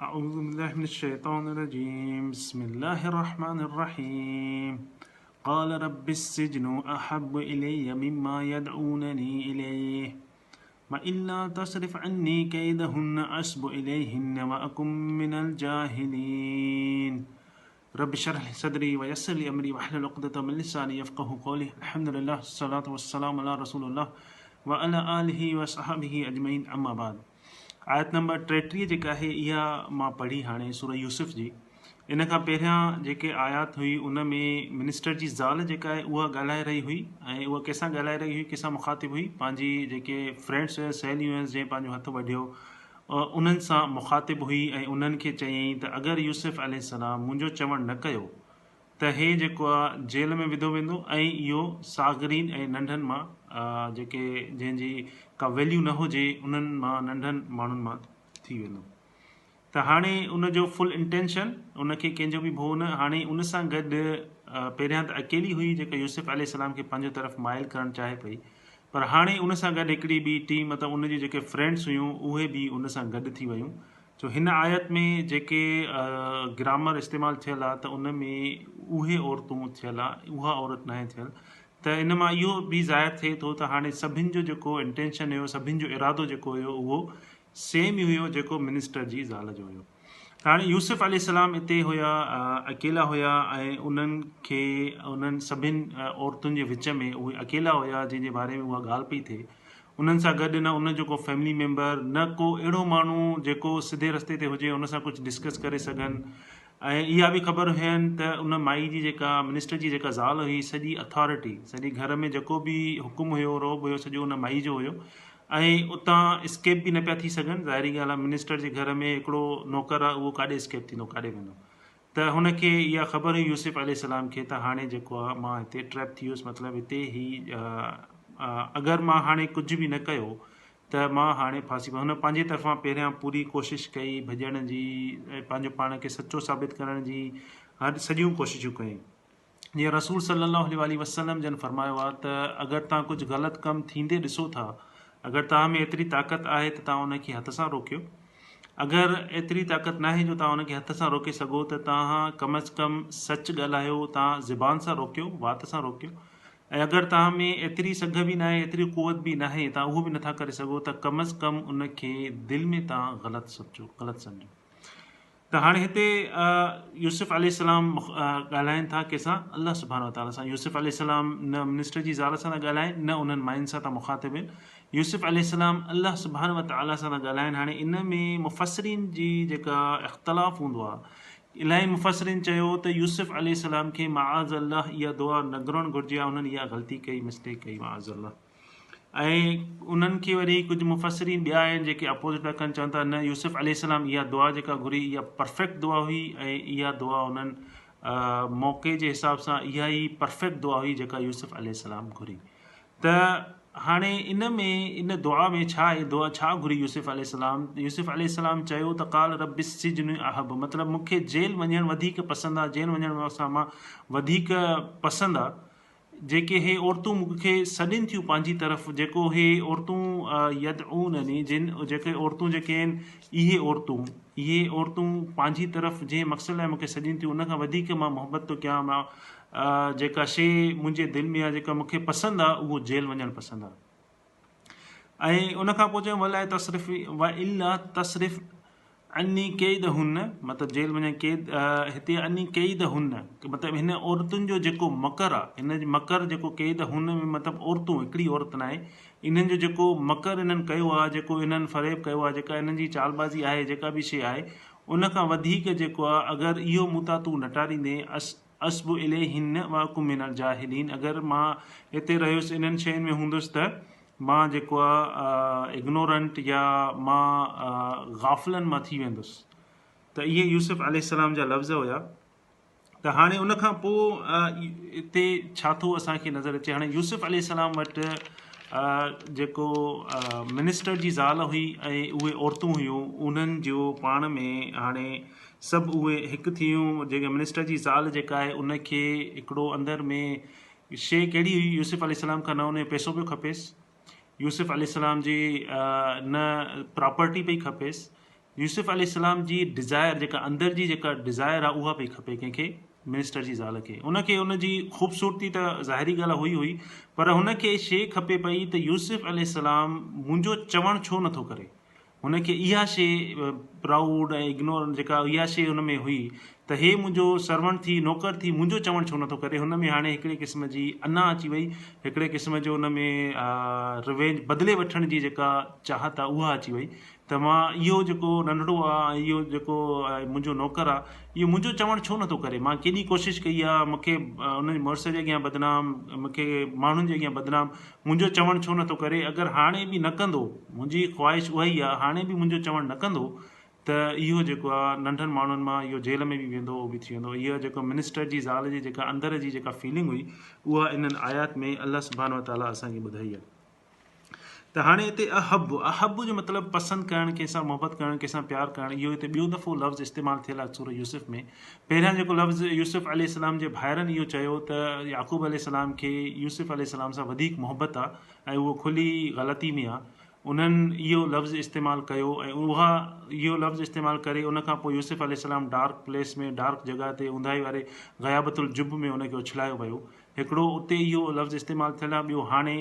أعوذ بالله من الشيطان الرجيم بسم الله الرحمن الرحيم قال رب السجن أحب إلي مما يدعونني إليه وإلا تصرف عني كيدهن أصب إليهن وأكن من الجاهلين رب اشرح لي صدري ويسر لي أمري واحلل عقدة من لساني يفقهوا قولي الحمد لله والصلاة والسلام على رسول الله وعلى آله وصحبه أجمعين أما بعد आयत नंबर 33 जेका आहे इहा मां पढ़ी हाणे सूरह यूसुफ जी। इन खां पहिरियां जेके आयात हुई उन में मिनिस्टर जी ज़ाल जेका आहे उहा ॻाल्हाए रही हुई ऐं उहा कंहिंसां ॻाल्हाए रही हुई, कंहिंसां मुखातिब हुई, पंहिंजी जेके फ्रेंड्स हुयसि, सहेलियूं हुयसि, जंहिं पंहिंजो हथु वढियो उन्हनि सां मुखातिब हुई ऐं उन्हनि खे चयईं त अगरि यूसुफ अलैहिस्सलाम मुंहिंजो चवणु न कयो त हे जेको आहे जेल में विधो वेंदो ऐं इहो सागरीन ऐं नंढनि मां जेके जंहिंजी का वैल्यू न हुजे उन्हनि मां नंढनि माण्हुनि मां थी वेंदो। त हाणे उनजो फुल इंटेंशन उनखे कंहिंजो बि भउ न, हाणे उन सां गॾु पहिरियां त अकेली हुई जेका यूसुफ अलैहिस्सलाम खे पंहिंजे तरफ़ माइल करणु चाहे पई, पर हाणे उन सां गॾु हिकिड़ी ॿी टीम मतिलबु उनजी जेके फ्रेंड्स हुयूं उहे बि उन सां गॾु थी वियूं। छो हिन आयत में जेके ग्रामर इस्तेमालु थियल आहे त उन में उहे औरतूं थियल आहे, उहा औरत नाहे थियल। त इन मां इहो बि ज़ाहिर थिए थो त हाणे सभिनि जो जेको इंटेंशन हुयो, सभिनि जो इरादो जेको हुयो उहो सेम ई हुयो जेको मिनिस्टर जी ज़ाल जो हुयो। त हाणे यूसुफ अलैहिस्सलाम हिते हुया, अकेला हुया ऐं उन्हनि खे उन्हनि सभिनि औरतुनि जे विच में उहे अकेला हुया जंहिंजे बारे में उहा ॻाल्हि पई थिए। उन्हनि सां गॾु न उन जो को फैमिली मेंबर, न को अहिड़ो माण्हू जेको सिधे रस्ते ते हुजे उन सां कुझु डिस्कस करे सघनि। ऐं इहा बि ख़बर हुयनि त उन माई जी जेका मिनिस्टर जी जेका ज़ाल हुई, सॼी अथॉरिटी, सॼी घर में जेको बि हुकुम हुयो, रोब हुयो, सॼो उन माई जो हुयो ऐं उतां स्केप बि न पिया थी सघनि। ज़ाहिरी ॻाल्हि आहे, मिनिस्टर जे घर में हिकिड़ो नौकर आहे, उहो काॾे स्केप थींदो, काॾे वेंदो। त हुनखे इहा ख़बर हुई यूसुफ अलैहिस्सलाम खे त हाणे जेको आहे मां हिते ट्रैप थी वियुसि, मतिलबु हिते ई अगरि मां हाणे कुझु बि न कयो त मां हाणे फांसी पवंदुमि। हुन पंहिंजे तरफ़ां पहिरियां पूरी कोशिशि कई भॼण जी, पंहिंजो पाण खे सचो साबित करण जी, हर सॼियूं कोशिशूं कयूं। जीअं रसूल सल्लल्लाहु अलैहि वसल्लम जन फरमायो आहे त अगरि तव्हां कुझु ग़लति कमु थींदे ॾिसो था, अगरि तव्हां में एतिरी ताक़त आहे त तव्हां उनखे हथ सां रोकियो। अगरि एतिरी ताक़त नाहे जो तव्हां उनखे हथ सां रोके सघो त तव्हां कम अज़ कम सच ॻाल्हायो, तव्हां ज़बान सां रोकियो, वात सां रोकियो। ऐं अगरि तव्हां में एतिरी सघ बि नाहे, एतिरी कुवत बि नाहे, तव्हां उहो बि नथा करे सघो त कम अज़ कम उनखे दिलि में तव्हां ग़लति सोचो, ग़लति सम्झो। त हाणे हिते यूसुफ अलैहिस्सलाम ॻाल्हाइनि था कंहिंसां, अल्लाह सुब्हानहु व तआला सां। यूसुफ अलैहिस्सलाम न मिनिस्टर जी ज़ाल सां था ॻाल्हाइनि, न उन्हनि माइनि सां था मुखातिब आहिनि। यूसुफ अलैहिस्सलाम अल्लाह सुब्हानहु व तआला सां था ॻाल्हाइनि। हाणे इन में मुफ़स्सिरीन जी जेका इख़्तिलाफ़ हूंदो आहे, इलाही मुफ़स्सिरीन चयो त यूसुफ अलैहिस्सलाम खे माअज़ अल्लाह इहा दुआ न घुरणु घुरिजे, उन्हनि इहा ग़लती कई, मिस्टेक कई, माअज़ अल्लाह। ऐं उन्हनि खे वरी कुझु मुफ़स्सिरीन ॿिया आहिनि जेके अपोज़िट था कनि, चवनि था न, यूसुफ अलैहिस्सलाम इहा दुआ जेका घुरी इहा परफेक्ट दुआ हुई ऐं इहा दुआ उन्हनि मौक़े जे हिसाब सां इहा ई परफेक्ट दुआ हुई जेका यूसुफ अलैहिस्सलाम घुरी। त हाणे इन में इन दुआ में छा आहे, दुआ छा घुरी यूसुफ अलैहिस्सलाम? यूसुफ अलैहिस्सलाम चयो त क़ाल रब्बि सिज्नु अहब, मतिलबु मूंखे जेल वञणु वधीक पसंदि आहे, जेल वञण सां मां वधीक पसंदि आहे। जेके हे औरतूं मूंखे सॾनि थियूं पंहिंजी तरफ़, जेको हे औरतूं यदऊननी, जिन जेके औरतूं जेके आहिनि, इहे औरतूं पंहिंजी तरफ़ जंहिं मक़सद लाइ मूंखे सॾनि थियूं, उनखां वधीक मां मोहबत थो कयां। मां जेका शइ मुंहिंजे दिलि में आहे, जेका मूंखे पसंदि आहे, उहो जेल वञणु पसंदि आहे। ऐं उनखां पोइ चयूं वला तसरिफ़ व इल्ला तसरिफ़ अनी क़ैद हुन, मतिलबु जेल वञणु क़ैद, हिते अनी क़ैद हुन मतिलबु हिन औरतुनि जो जेको मकर आहे, हिन जो मकर जेको क़ैद हुन में मतिलबु औरतूं, हिकिड़ी औरत न आहे, इन्हनि जो जेको मकर इन्हनि कयो आहे, जेको इन्हनि फ़रेब कयो आहे, जेका इन्हनि जी चालबाज़ी आहे, जेका बि शइ आहे, उनखां वधीक जेको आहे, अगरि इहो मूंतां तूं नटारींदे अस्बु इलैहिन व अकुम मिनल जाहिलीन, अगरि मां हिते रहियुसि इन्हनि शयुनि में हूंदुसि त मां जेको आहे इग्नोरेंट या मां गाफ़िलनि मां थी वेंदुसि। त इहे यूसुफ अलैहिस्सलाम जा लफ़्ज़ हुया। त हाणे उनखां पोइ हिते छा थो असांखे नज़र अचे, हाणे यूसुफ अलैहिस्सलाम वटि जेको मिनिस्टर जी ज़ाल हुई ऐं उहे औरतूं हुयूं, उन्हनि जो पाण में हाणे सभु उहे हिकु थियूं। जेके मिनिस्टर जी ज़ाल जेका आहे उनखे हिकिड़ो अंदरि में शइ कहिड़ी हुई, यूसुफ अलैहिस्सलाम खां न उन पैसो पियो खपेसि, यूसुफ अलैहिस्सलाम जी न प्रॉपर्टी पई खपेसि, यूसुफ अलैहिस्सलाम जी डिज़ायर जेका अंदरि जी जेका डिज़ायर आहे उहा पई खपे कंहिंखे मिनिस्टर जी ज़ाल खे उनखे उनजी ख़ूबसूरती त ज़ाहिरी ॻाल्हि हुई पर हुनखे शइ खपे पई त यूसुफ अलैहिस्सलाम मुंहिंजो चवणु छो नथो करे हुनखे इहा शइ प्राउड ऐं इग्नोर जेका इहा शइ हुन में हुई त हे मुंहिंजो सर्वेंट थी नौकर थी मुंहिंजो चवणु छो नथो करे हुन में हाणे हिकिड़े क़िस्म जी अना अची वई हिकिड़े क़िस्म जो हुन में रिवेंज बदिले वठण जी जेका चाहत आहे उहा अची वई त मां इहो जेको नंढड़ो आहे इहो जेको मुंहिंजो नौकर आहे इहो मुंहिंजो चवणु छो नथो करे मां केॾी कोशिशि कई आहे मूंखे उन मुड़ुस जे अॻियां बदनाम मूंखे माण्हुनि जे अॻियां बदनाम मुंहिंजो चवणु छो नथो करे अगरि हाणे बि न कंदो मुंहिंजी ख़्वाहिश उहा ई आहे हाणे बि मुंहिंजो चवणु न कंदो त इहो जेको आहे नंढनि माण्हुनि मां इहो जेल में बि वेंदो उहो बि थी वेंदो इहा जेको मिनिस्टर जी ज़ाल जी जेका अंदर जी जेका फीलिंग हुई उहा इन्हनि आयात में अल्लाह सुब्हानो व तआला असांखे ॿुधाई आहे त हाणे हिते अहब जो मतिलबु पसंदि करणु कंहिंसां मोहबत करणु कंहिंसां प्यारु करणु इहो हिते ॿियो दफ़ो लफ़्ज़ इस्तेमालु थियल आहे सूरह यूसुफ में पहिरियां जेको लफ़्ज़ यूसुफ अलैहिस्सलाम जे भाइरनि इहो चयो त याक़ूब अलैहिस्सलाम खे यूसुफ अलैहिस्सलाम सां वधीक मोहबत आहे ऐं उहो खुली ग़लती में आहे उन्हनि इहो लफ़्ज़ इस्तेमालु कयो ऐं उहा इहो लफ़्ज़ इस्तेमालु करे उनखां पोइ यूसुफ अलैहिस्सलाम डार्क प्लेस में डार्क जॻह ते ऊंदाही वारे ग़याबतुल जुब में उनखे उछलायो वियो हिकिड़ो उते इहो लफ़्ज़ इस्तेमालु थियल आहे ॿियो हाणे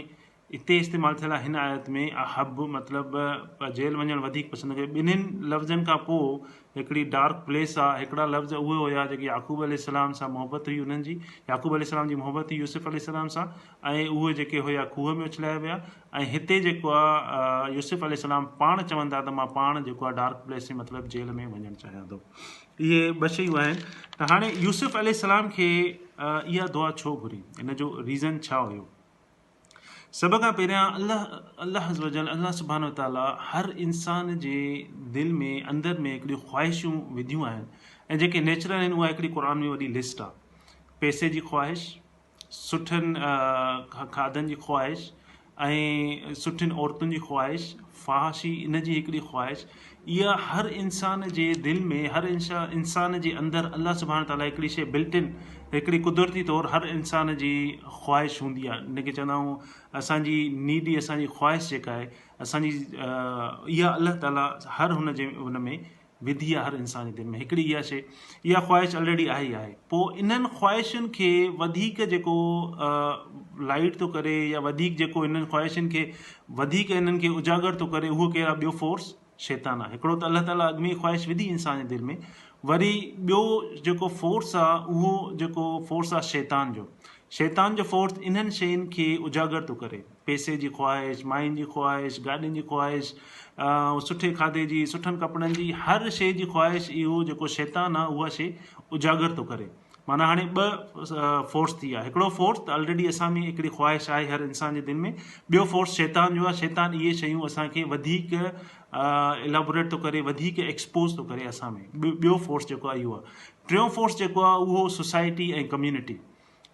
हिते इस्तेमालु थियल आहे हिन आयत में अहब मतिलबु जेल वञणु वधीक पसंदि कयो ॿिन्हिनि लफ़्ज़नि खां पोइ हिकिड़ी डार्क प्लेस आहे हिकिड़ा लफ़्ज़ उहे हुया जेके याक़ूब अलैहिस्सलाम सां मोहबत हुई उन्हनि जी याक़ूब अलैहिस्सलाम जी मोहबत हुई यूसुफ अलैहिस्सलाम सां ऐं उहे जेके हुया खूह में उछलाया विया ऐं हिते जेको आहे यूसुफ अलैहिस्सलाम पाण चवंदा त मां पाण जेको आहे डार्क प्लेस में मतिलबु जेल में वञणु चाहियां थो इहे ॿ शयूं आहिनि त हाणे यूसुफ अलैहिस्सलाम खे इहा दुआ छो घुरी इन जो रीज़न छा हुयो सभ खां पहिरियां अल्लाह अज़्वजल अल्लाह सुब्हानो व तआला हर इंसान जे दिलि में अंदरि में हिकिड़ियूं ख़्वाहिशूं विधियूं आहिनि ऐं जेके नेचुरल आहिनि उहा हिकिड़ी क़ुर में वॾी लिस्ट आहे पैसे जी ख़्वाहिश सुठनि खाधनि जी ख़्वाहिश ऐं सुठियुनि औरतुनि जी ख़्वाहिश फ़ाहिशी इन जी हिकिड़ी ख़्वाहिश इहा हर इंसान जे दिलि में हर इंसान जे अंदरि अल्लाह सुब्हानो ताला हिकिड़ी शइ बिल्ट इन हिकिड़ी कुदरती तौरु हर इंसान जी ख़्वाहिश हूंदी आहे इनखे चवंदा आहियूं असांजी नीडी असांजी ख़्वाहिश जेका आहे असांजी इहा अल्लाह ताला हर हुन जे हुन में विधी आहे हर इंसान जे दिलि में हिकिड़ी इहा शइ इहा ख़्वाहिश ऑलरेडी आहे पोइ इन्हनि ख़्वाहिशुनि खे वधीक जेको लाइट थो करे या वधीक जेको इन्हनि ख़्वाहिशुनि खे वधीक इन्हनि खे उजागर थो करे उहो कहिड़ा ॿियो फोर्स शैतान आहे हिकिड़ो त अल्लाह ताला अॻु में ख़्वाहिश विधी इंसान जे दिलि में वरी ॿियो जेको फोर्स आहे उहो जेको फोर्स आहे शैतान जो फोर्स इन्हनि शयुनि खे उजागर थो करे पैसे जी ख़्वाहिश माइन जी ख़्वाहिश गाॾियुनि जी ख़्वाहिश सुठे खाधे जी सुठनि कपिड़नि जी हर शइ जी ख़्वाहिश इहो जेको शैतान आहे उहा शइ उजागर थो करे माना हाणे ॿ फोर्स थी विया हिकिड़ो फोर्स त ऑलरेडी असां में हिकिड़ी ख़्वाहिश आहे हर इंसान जे दिलि में ॿियो फोर्स शैतान जो आहे शैतान इहे शयूं असांखे वधीक इलेबोरेट थो करे वधीक एक्सपोज़ थो करे असां में ॿियो फोर्स जेको आहे इहो आहे टियों फोर्स जेको आहे उहो सोसाइटी ऐं कम्यूनिटी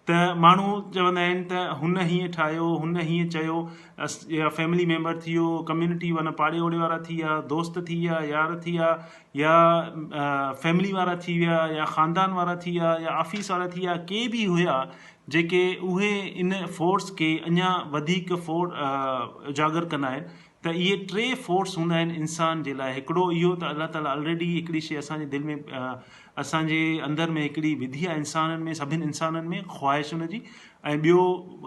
त माण्हू चवंदा आहिनि त हुन हीअं ठाहियो हुन हीअं चयो या फैमिली मेंबर थी वियो कम्यूनिटी माना पाड़े ओड़े वारा थी विया दोस्त थी विया यार थी विया या फैमिली वारा थी विया या ख़ानदान वारा थी विया या ऑफिस वारा थी विया के बि हुया जेके उहे इन फोर्स खे अञा वधीक उजागर कंदा आहिनि त इहे टे फोर्स हूंदा आहिनि इंसान जे लाइ हिकिड़ो इहो त अल्लाह ताला ऑलरेडी हिकिड़ी शइ असांजे दिलि में असांजे अंदरि में हिकिड़ी विधी आहे इंसाननि में सभिनि इंसाननि में ख़्वाहिश हुनजी ऐं ॿियो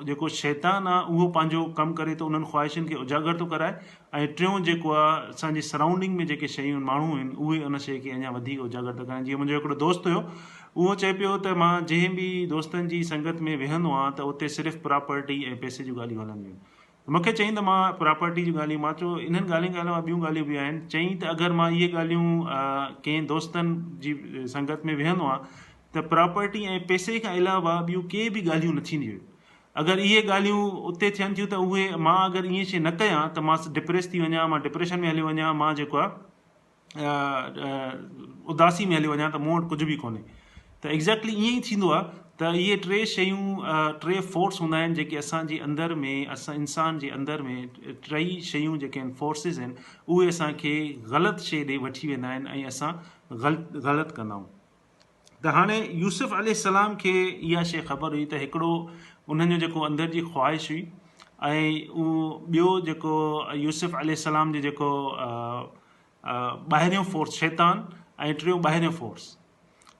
जेको शैतान आहे उहो पंहिंजो कमु करे थो उन्हनि ख़्वाहिशुनि खे उजागर थो कराए ऐं टियों जेको आहे असांजे सराउंडिंग में जेके शयूं माण्हू आहिनि उहे उन शइ खे अञा वधीक उजागर था करनि जीअं मुंहिंजो हिकिड़ो दोस्त हुयो उहो चए पियो त मां जंहिं बि दोस्तनि जी संगत में वेहंदो आहियां त उते सिर्फ़ु प्रॉपर्टी ऐं पैसे जूं ॻाल्हियूं हलंदियूं आहिनि मूंखे चईं त मां प्रॉपर्टी जूं ॻाल्हियूं मां चयो इन्हनि ॻाल्हियुनि खां अलावा ॿियूं ॻाल्हियूं बि आहिनि चईं त अगरि मां इहे ॻाल्हियूं कंहिं दोस्तनि जी संगत में वेहंदो आहियां त प्रॉपर्टी ऐं पैसे खां अलावा ॿियूं के बि ॻाल्हियूं न थींदियूं अगरि इहे ॻाल्हियूं उते थियनि थियूं त उहे मां अगरि ईअं शइ न कयां त मां डिप्रेस थी वञा मां डिप्रेशन में हली वञा मां जेको आहे उदासी में हली वञा त मूं वटि कुझु बि कोन्हे त एग्ज़ैक्टली ईअं ई थींदो आहे त इहे टे शयूं टे फोर्स हूंदा आहिनि जेके असांजे अंदरि में असां इंसान जे अंदरि में टई शयूं जेके आहिनि फोर्सिस आहिनि उहे असांखे ग़लति शइ ॾे वठी वेंदा आहिनि ऐं असां ग़लति कंदा आहियूं त हाणे यूसुफ अलैहिस्सलाम खे इहा शइ ख़बर हुई त हिकिड़ो उन्हनि जो जेको अंदरि जी ख़्वाहिश हुई ऐं उहो ॿियो जेको यूसुफ अलैहिस्सलाम जो जेको ॿाहिरियों फोर्स शैतान ऐं टियों ॿाहिरियों फोर्स।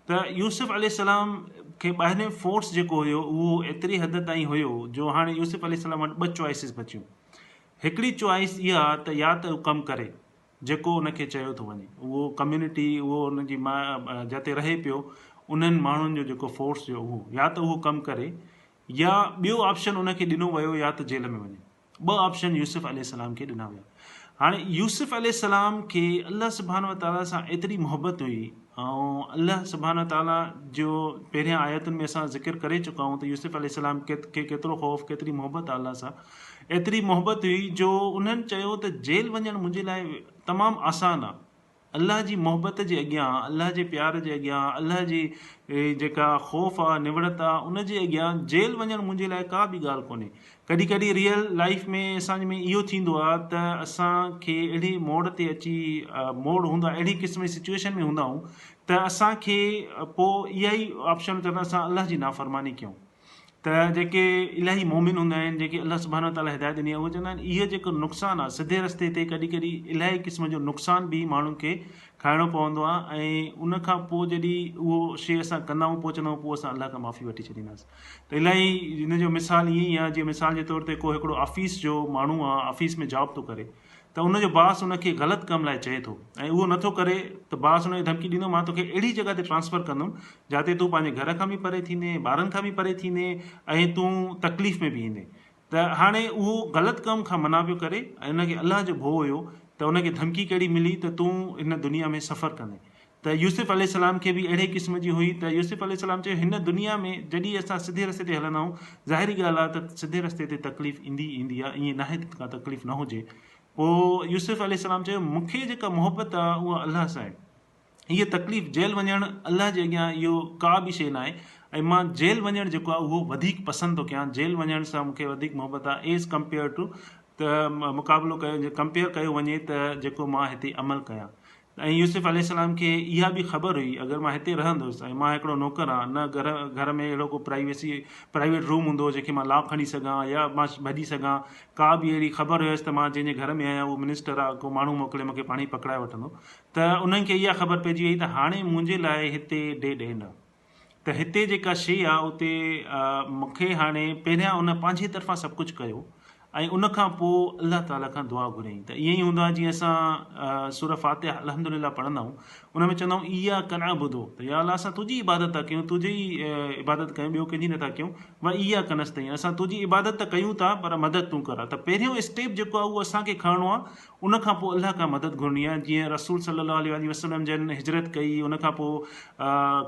त यूसुफ अलैहिस्सलाम खे ॿाहिरियों फोर्स जेको हुयो उहो एतिरी हद ताईं हुयो जो हाणे यूसुफ अलैहिस्सलाम वटि 2 चॉइसिस बचियूं। हिकिड़ी चॉइस इहा त या त उहो कमु करे जेको उनखे चयो थो वञे, उहो कम्यूनिटी उहो उनजी जिते रहे पियो उन्हनि माण्हुनि जो जेको फोर्स जो उहो या त उहो कमु करे, या ॿियो ऑप्शन उनखे ॾिनो वियो या त जेल में वञे। 2 ऑप्शन यूसुफ अलैहिस्सलाम खे ॾिना विया। हाणे यूसुफ अलैहिस्सलाम खे अल्लाह सुब्हानो व तआला सां एतिरी मोहबत हुई, ऐं अल्लाह सुब्हानो व तआला जो पहिरियां आयतुनि में असां ज़िक्र करे चुका आहियूं त यूसुफ अलैहिस्सलाम खे केतिरो ख़ौफ़ केतिरी मोहबत आहे अल्लाह सां, एतिरी मोहबत हुई जो उन्हनि चयो त जेल वञणु मुंहिंजे लाइ तमामु आसान आहे। अल्लाह जी मोहबत जे अॻियां, अल्लाह जे प्यार जे अॻियां, अल्लाह जी जेका ख़ौफ़ आहे निवड़त आहे उन जे अॻियां जेल वञणु मुंहिंजे लाइ का बि ॻाल्हि कोन्हे। कॾहिं कॾहिं रियल लाइफ में असांजे में इहो थींदो आहे त असांखे अहिड़ी मोड़ ते अची मोड़ हूंदो आहे, अहिड़ी क़िस्म जी सिचुएशन में हूंदा आहियूं त असांखे पोइ इहा ई ऑप्शन चवंदा असां अल्लाह जी नाफ़रमानी कयूं। त जेके इलाही मोमिन हूंदा आहिनि, जेके अल्लाह सुब्हानो व तआला हिदायत ॾिनी आहे, उहे चवंदा आहिनि इहो जेको नुक़सानु आहे सिधे रस्ते ते कॾहिं कॾहिं इलाही क़िस्म जो नुक़सानु बि माण्हुनि खे खाइणो पवंदो आहे, ऐं उनखां पोइ जॾहिं उहो शइ असां कंदा आहियूं पोइ चवंदा आहियूं पोइ असां अल्लाह खां माफ़ी वठी छॾींदासीं। त इलाही हिन जो मिसाल ईअं ई आहे जीअं मिसाल जे तौर ते को हिकिड़ो ऑफिस जो माण्हू आहे, ऑफिस में जॉब थो करे, त उनजो बास उनखे ग़लति कम लाइ चए थो ऐं उहो नथो करे त बास उनखे धमकी ॾींदो मां तोखे अहिड़ी जॻह ते ट्रांसफ़र कंदुमि जिते तूं पंहिंजे घर खां बि परे थींदे, ॿारनि खां बि परे थींदे ऐं तूं तकलीफ़ में बि ईंदे। त हाणे उहो ग़लति कम खां मना पियो करे ऐं उनखे अल्लाह जो भउ हुयो त उनखे धमकी कहिड़ी मिली त तूं हिन दुनिया में सफ़र कंदे। त यूसुफ अलैहिस्सलाम खे बि अहिड़े क़िस्म जी हुई त यूसुफ अलैहिस्सलाम चयो हिन दुनिया में जॾहिं असां सिधे रस्ते ते हलंदा आहियूं, ज़ाहिरी ॻाल्हि आहे त सिधे रस्ते ते तकलीफ़ ईंदी आहे, ईअं नाहे त का तकलीफ़ न हुजे। पोइ यूसुफ अलैहिस्सलाम चयो मूंखे जेका मोहबत आहे उहा अल्लाह सां आहे, हीअ तकलीफ़ जेल वञणु अल्लाह जे अॻियां इहो का बि शइ न आहे, ऐं मां जेल वञणु जेको आहे उहो वधीक पसंदि थो कयां। जेल वञण सां मूंखे वधीक मोहबत आहे एज़ कंपेयर टू त मुक़ाबिलो कयो कंपेयर कयो वञे त जेको मां हिते अमल कयां। ऐं यूसुफ अलैहिस्सलाम खे इहा बि ख़बर हुई अगरि मां हिते रहंदुसि ऐं मां हिकिड़ो नौकर आहियां, न घर में अहिड़ो को प्राइवेट रूम हूंदो जंहिंखे मां लॉक खणी सघां या मां भॼी सघां, का बि अहिड़ी ख़बर हुयसि त मां जंहिंजे घर में आहियां उहो मिनिस्टर आहे, को माण्हू मोकिले मूंखे पाणी पकड़ाए वठंदो, त उन्हनि खे इहा ख़बर पइजी वई त हाणे मुंहिंजे लाइ हिते डेड एंड आहे। त हिते जेका शइ आहे उते मूंखे हाणे पहिरियां उन पंहिंजे तरफ़ां सभु कुझु कयो ऐं उनखां पोइ अल्लाह ताला खां दुआ घुरियईं। त ईअं ई हूंदो आहे जीअं असां सूरह फातिहा अल्हम्दुलिल्लाह पढ़ंदा आहियूं, उन में चवंदा आहियूं इय्याका नअबुदु, त या अल्लाह असां तुंहिंजी इबादत था कयूं, तुंहिंजी इबादत कयूं, ॿियो कंहिंजी नथा कयूं। व इय्याका नस्तईन, असां तुंहिंजी इबादत त कयूं था पर मदद तूं कर। त पहिरियों स्टेप जेको आहे उहो असांखे खणणो आहे, उनखां पोइ अल्लाह खां मदद घुरणी आहे। जीअं रसूल सल्लल्लाहु अलैहि वसल्लम जन हिजरत कई, उनखां पोइ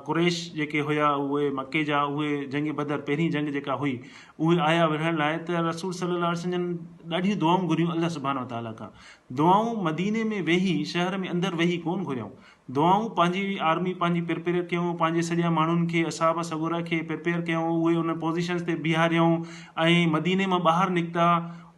कुरैश जेके हुया उहे मके जा, उहे जंग बदर पहिरीं जंग जेका हुई उहे आया विढ़ण लाइ, त रसूल सल्लल्लाहु अलैहि वसल्लम ॾाढियूं दुआऊं घुरियूं अल्लाह सुब्हानो व तआला खां। दुआऊं मदीने में वेही, शहर में अंदरि वेही कोन घुरियऊं, दुआऊं पंहिंजी आर्मी पंहिंजी प्रिपेयर कयूं, पंहिंजे सॼा माण्हुनि खे असाब सगुर खे प्रिपेयर कयूं, उहे उन पोज़ीशन्स ते बीहारियऊं ऐं मदीने मां ॿाहिरि निकिता।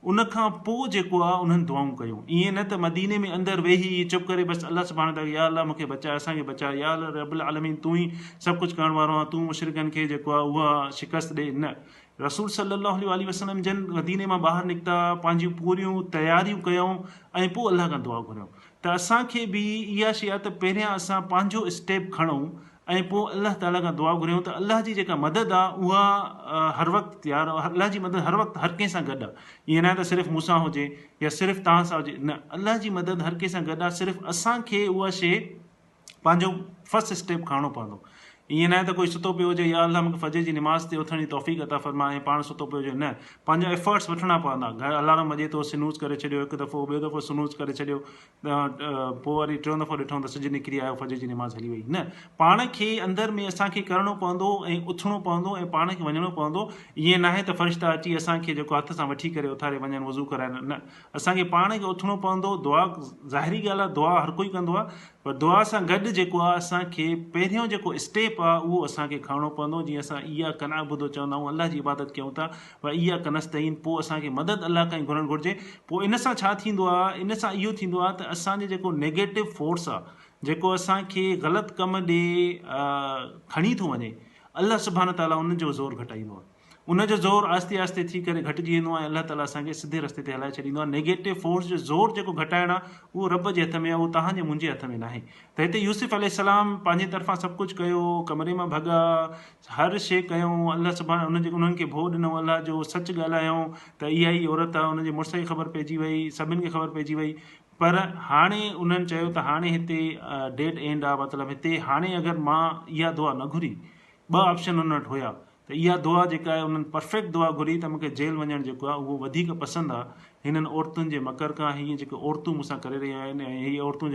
उनखां पोइ जेको आहे उन्हनि दुआऊं कयूं, ईअं न त मदीने में अंदरि वेही चुप करे बसि अल्लाह सुब्हानो व तआला या अल्लाह मूंखे बचाए, असांखे बचाए, या अल्लाह रब्बुल आलमीन तूं ई सभु कुझु करण वारो आहे, तूं मुशरिकनि खे जेको आहे उहा शिकस्त ॾे। न, रसूल सल्लल्लाहु अलैहि वसल्लम जन मदीने मां ॿाहिरि निकिता, पंहिंजियूं पूरियूं तयारियूं कयूं ऐं पोइ अल्लाह खां दुआ घुरियऊं। त असांखे बि इहा शइ आहे त पहिरियां असां पंहिंजो स्टेप खणूं ऐं पोइ अल्लाह ताला खां दुआ घुरियऊं त अल्लाह जी जेका मदद आहे उहा हर वक़्तु तयारु आहे, अल्लाह जी मदद हर वक़्तु हर कंहिं सां गॾु आहे। ईअं न त सिर्फ़ु मूंसां हुजे या सिर्फ़ु तव्हां सां हुजे, न, अल्लाह जी मदद हर कंहिं सां गॾु आहे। सिर्फ़ु असांखे उहा शइ पंहिंजो फर्स्ट स्टेप खणणो पवंदो। ईअं न आहे त कोई सुतो पियो हुजे या अल्लाह मूंखे फजर जी निमाज़ ते उथण जी तौफ़ीक़ अता फ़रमा ऐं पाण सुतो पियो हुजे, न, पंहिंजा एफर्ट्स वठणा पवंदा। घर अलार्म वॼे थो, स्नूज़ करे छॾियो हिकु दफ़ो, ॿियो दफ़ो स्नूज़ करे छॾियो, पोइ वरी टियों दफ़ो ॾिठो त सिज निकिरी आयो, फजर जी निमाज़ हली वई। न, पाण खे अंदरि में असांखे करिणो पवंदो ऐं उथिणो पवंदो ऐं पाण खे वञिणो पवंदो। ईअं नाहे त फ़रिश्ता अची असांखे जेको हथ सां वठी करे उथारे वञनि, वज़ू कराइनि, न, असांखे पाण खे उथिणो पवंदो। दुआ ज़ाहिरी ॻाल्हि आहे, दुआ हर कोई कंदो आहे, पर दुआ सां गॾु जेको आहे असांखे पहिरियों जेको स्टेप आहे उहो असांखे खणणो पवंदो। जीअं असां इय्याका नअबुदु चवंदा आहियूं, अल्लाह जी इबादत कयूं था, व इय्याका नस्तईन, पोइ असांखे मदद अल्लाह खां ई घुरणु घुरिजे। पोइ इन सां छा थींदो आहे, इन सां इहो थींदो आहे त असांजो जेको नेगेटिव फोर्स आहे, जेको असांखे ग़लति कम ॾे खणी थो वञे, अल्लाह सुब्हानो व तआला उनजो ज़ोर घटाईंदो आहे। उनजो ज़ोर आहिस्ते आहिस्ते थी करे घटिजी वेंदो आहे। अलाह ताला असांखे सिधे रस्ते ते हलाए छॾींदो आहे। नेगेटिव फोर्स जो ज़ोर जेको घटाइणु आहे उहो रब जे हथ में आहे, उहो तव्हांजे मुंहिंजे हथ में न आहे। त हिते यूसुफ अलैहिस्सलाम पंहिंजे तरफ़ां सभु कुझु कयो, कमरे मां भॻा, हर शइ कयूं, अलाह सुभाणे उन्हनि खे भो ॾिनो, अलाह जो सच ॻाल्हायूं त इहा ई औरत आहे, उनजे मुड़ुस खे ख़बर पइजी वई, सभिनि खे ख़बर पइजी वई। पर हाणे उन्हनि चयो त हाणे हिते डेड एंड आहे, मतिलबु हिते हाणे अगरि मां इहा दुआ न घुरी, ॿ ऑप्शन उन वटि हुया, त इहा दुआ जेका आहे उन्हनि परफेक्ट दुआ घुरी त मूंखे जेल वञणु जेको आहे उहो वधीक पसंदि आहे हिननि औरतुनि जे मकर खां। हीअं जेके औरतूं मूंसां करे रहियूं आहिनि, ऐं हीअ औरतूं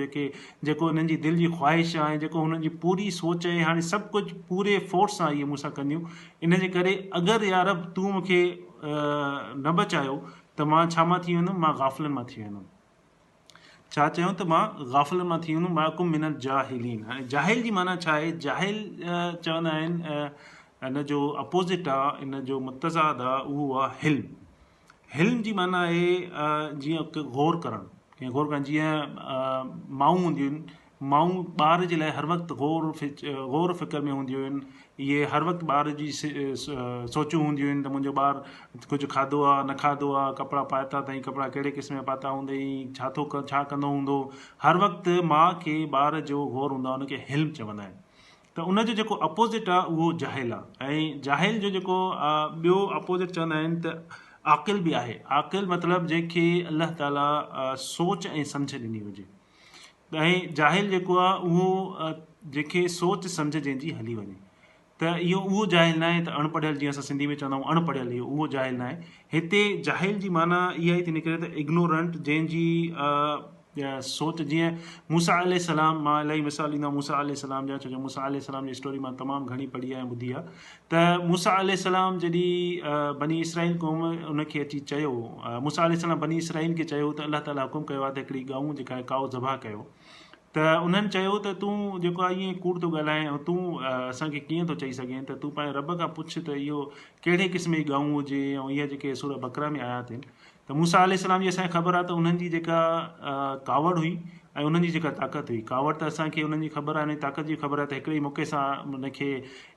जेको हिननि जी दिलि जी ख़्वाहिश आहे, जेको हुननि जी पूरी सोच आहे, हाणे सभु कुझु पूरे फोर्स सां इहे मूंसां कंदियूं। इन जे करे अगरि यार तूं मूंखे न बचायो त मां छा मां थी वेंदुमि, मां गाफ़िलनि मां थी वेंदुमि। छा चयूं त मां गाफ़िलनि मां थी वेंदुमि, माकुम मिनल जाहिलीन। हाणे जाहिल जी माना छा आहे? जाहिल चवंदा आहिनि इन जो अपोज़िट आहे, इन जो मुतज़ाद आहे, उहो आहे हिल्म। हिल्म जी माना आहे जीअं गौर करणु, कीअं गौर करणु, जीअं माऊं हूंदियूं आहिनि, माऊं ॿार जे लाइ हर वक़्तु गौर फ़िक्र में हूंदियूं आहिनि। इहे हर वक़्तु ॿार जी सोचूं हूंदियूं आहिनि त मुंहिंजो ॿारु कुझु खाधो आहे, न खाधो आहे, कपिड़ा पाता अथई, कपिड़ा कहिड़े क़िस्म जा पाता हूंदई, छा कंदो हूंदो। हर वक़्तु माउ खे ॿार जो गौर हूंदो आहे, उनखे हिल्म चवंदा आहिनि। त उनजो जेको अपोज़िट आहे उहो जाहिल आहे। ऐं जाहिल जो जेको ॿियो अपोज़िट चवंदा आहिनि त आक़िल बि आहे। आक़िल मतिलबु जंहिंखे अलाह ताला सोच ऐं सम्झ ॾिनी हुजे। ऐं जाहिल जेको आहे उहो जंहिंखे सोच सम्झ जंहिंजी हली वञे, त उहो जाहिल न आहे। त अणपढ़ियल, जीअं असां सिंधी में चवंदा आहियूं अणपढ़ियल, उहो जाहिल न आहे। हिते जाहिल जी माना इहा ई थी निकिरे त इग्नोरेंट, जंहिंजी सोच, जीअं मूसा अलैहिस्सलाम, मां इलाही मिसाल ॾींदो आहियां मूसा अलैहिस्सलाम जा, छो जो मूसा अलैहिस्सलाम जी स्टोरी मां तमामु घणी पढ़ी आहे ऐं ॿुधी आहे। त मूसा अलैहिस्सलाम जॾहिं बनी इसराईल क़ौम उनखे अची चयो, मूसा अलैहिस्सलाम बनी इसराईल खे चयो त अलाह ताला हुकुम कयो आहे त हिकिड़ी गाऊं जेका आहे काओ ज़बह कयो। त उन्हनि चयो त तूं जेको आहे ईअं कूड़ थो ॻाल्हाए, ऐं तूं असांखे कीअं थो चई सघें, त तूं पंहिंजे रब खां पुछ त इहो कहिड़े क़िस्म जी गाऊं हुजे, ऐं इहा जेके सूरह बकरा में आया आहिनि। त मूसा अलैहिस्सलाम जी असांखे ख़बर आहे त उन्हनि जी जेका कावड़ हुई ऐं उन्हनि जी जेका ताक़त हुई। कावड़ त असांखे उन्हनि जी ख़बर आहे, ताक़त जी ख़बर आहे त हिकिड़े मौक़े सां उनखे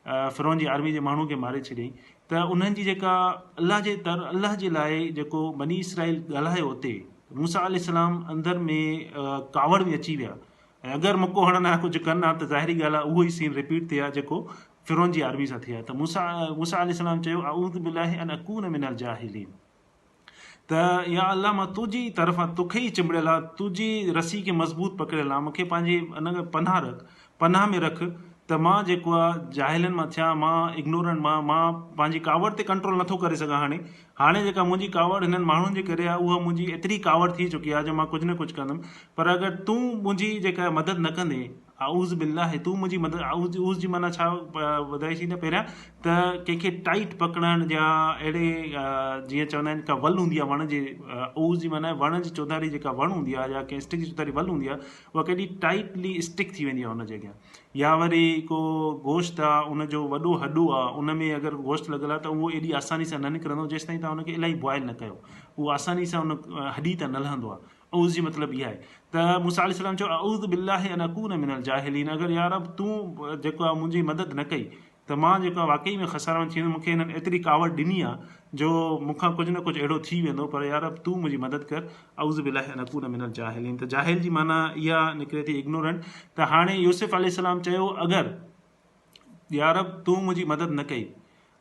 फ़िरौन जी आर्मी जे माण्हू खे मारे छॾियईं। त उन्हनि जी जेका अलाह जे लाइ जेको बनी इसराईल ॻाल्हायो उते, मूसा अलैहिस्सलाम अंदरि में कावड़ में अची विया, ऐं अगरि मुको हणनि हा, कुझु कनि हा, त ज़ाहिरी ॻाल्हि आहे उहो ई सीन रिपीट थिए हा जेको फ़िरौन जी आर्मी सां थिया। त मूसा अलैहिस्सलाम चयो अऊज़ु बिल्लाहि अन अकून मिनल जाहिलीन, त या अल्लाह मां तुंहिंजी तरफ़ां तोखे ई चिंबड़ियल आहे, तुंहिंजी रसी खे मज़बूत पकड़ियल आहे, मूंखे पंहिंजे इन पनाह में रख, त मां जेको आहे जाहिलनि मां थियां, मां इग्नोरेंट, मां पंहिंजी कावड़ ते कंट्रोल नथो करे सघां। हाणे जेका मुंहिंजी कावड़ हिननि माण्हुनि जे करे आहे, उहा मुंहिंजी एतिरी कावड़ थी चुकी आहे जो मां कुझु न कुझु कंदुमि। पर अगरि तूं मुंहिंजी जेका मदद न कंदे, आऊज़ बिल्लाह, तूं मुंहिंजी मदद, आऊज़ जी माना छा ॿुधाईसीं न पहिरियां, त कंहिंखे टाइट पकड़ण या अहिड़े जीअं चवंदा आहिनि का वल हूंदी आहे वण जे, आऊज़ जी माना वण जी चौधारी जेका वण हूंदी आहे, या कंहिं स्टिक जी चौधारी वल हूंदी आहे, उहा केॾी टाइटली स्टिक थी वेंदी आहे हुन जॻह। या वरी को गोश्त आहे, उनजो वॾो हॾो आहे, उन में अगरि गोश्त लॻल आहे त उहो एॾी आसानी सां न निकिरंदो जेसिताईं तव्हां उनखे इलाही बॉइल न कयो, उहो आसानी सां उन हॾी त न लहंदो आहे। आऊज़ जी मतिलबु इहा आहे। त मूसा अलैहिस्सलाम चयो अऊज़ु बिल्लाहि अन अकून मिनल जाहिलीन, अगरि यार तूं जेको आहे मुंहिंजी मदद न कई त मां जेको आहे वाक़ई में ख़सारो थी वेंदो। मूंखे हिननि एतिरी कावड़ ॾिनी आहे जो मूंखां कुझु न कुझु अहिड़ो थी वेंदो, पर यार तूं मुंहिंजी मदद कर, अऊज़ु बिल्लाहि अन अकून मिनल जाहिलीन। त जाहिल जी माना इहा निकिरे थी इग्नोरेंट। त हाणे यूसुफ अलैहिस्सलाम चयो अगरि यार तूं मुंहिंजी मदद न कई,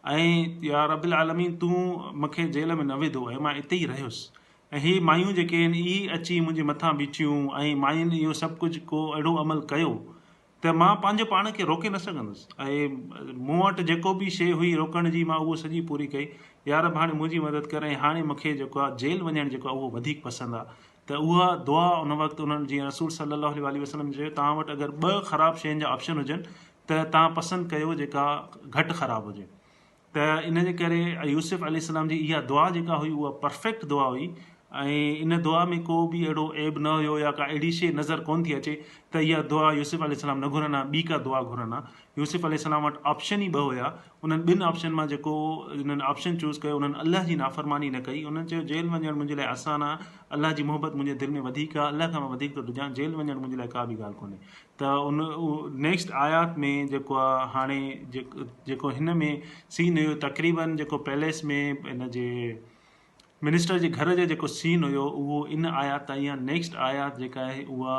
ऐं या रब्बिल आलमीन तूं मूंखे जेल में न विधो, ऐं मां हिते ई रहियुसि, ऐं हीअ मायूं जेके आहिनि इहे अची मुंहिंजे मथां बीठियूं, ऐं मायुनि इहो सभु कुझु को अहिड़ो अमल कयो, त मां पंहिंजे पाण खे रोके न सघंदुसि। ऐं मूं वटि जेको बि शइ हुई रोकण जी, मां उहो सॼी पूरी कई। यार हाणे मुंहिंजी मदद कर, ऐं हाणे मूंखे जेको आहे जेल वञणु जेको आहे उहो वधीक पसंदि आहे। त उहा दुआ उन वक़्तु उन्हनि जीअं रसूल सल्लल्लाहु अलैहि वसल्लम चयो, तव्हां वटि अगरि ॿ ख़राबु शयुनि जा ऑप्शन हुजनि त तव्हां पसंदि कयो जेका घटि ख़राबु हुजे। त इन जे करे यूसुफ अलैहिस्सलाम जी इहा दुआ जेका हुई उहा परफेक्ट दुआ हुई। ऐं इन दुआ में को बि अहिड़ो ऐब न हुयो या का अहिड़ी शइ नज़र कोन थी अचे त इहा दुआ यूसुफ अलैहिस्सलाम न घुरनि हा, ॿी का दुआ घुरनि हा। यूसुफ अलैहिस्सलाम वटि ऑप्शन ई ॿ हुया, उन्हनि ॿिनि ऑप्शन मां जेको उन्हनि ऑप्शन चूज़ कयो, उन्हनि अलाह जी नाफ़रमानी न कई। उन्हनि चयो जेल वञणु मुंहिंजे लाइ आसानु आहे, अलाह जी मोहबत मुंहिंजे दिलि में वधीक आहे, अलाह खां मां वधीक थो ॾिजां, जेल वञणु मुंहिंजे लाइ का बि ॻाल्हि कोन्हे। त उन नेक्स्ट आयात में जेको आहे हाणे जेको हिन में सीन हुयो तक़रीबन जेको पैलेस में हिन जे मिनिस्टर जे घर जो जेको सीन हुयो उहो इन आयात ताईं आहे। नेक्स्ट आयात जेका आहे उहा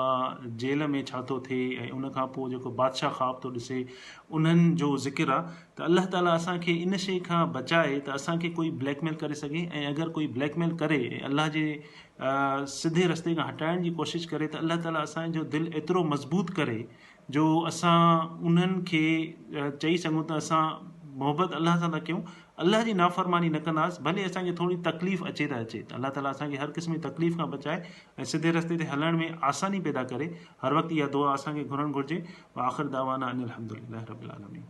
जेल में छा थो थिए ऐं उन खां पोइ जेको बादशाह ख़्वाब थो ॾिसे उन्हनि जो ज़िक्र आहे। त अलाह ताला असांखे इन शइ खां बचाए त असांखे कोई ब्लैकमेल करे सघे, ऐं अगरि कोई ब्लैकमेल करे ऐं अलाह जे सिधे रस्ते खां हटाइण जी कोशिशि करे त अलाह ताला असांजो दिलि एतिरो मज़बूत करे जो असां उन्हनि खे चई सघूं त असां मोहबत अलाह सां था कयूं, अलाह जी नाफ़रमानी न कंदासीं, भले असांखे थोरी तकलीफ़ अचे त अचे। त अलाह ताला असांखे हर क़िस्म जी तकलीफ़ खां बचाए ऐं सिधे रस्ते ते हलण में आसानी पैदा करे। हर वक़्तु इहा दुआ असांखे घुरणु घुरिजे। आख़िर दावाना अनिल हम्दुलिल्लाहि रब्बिल आलमीन।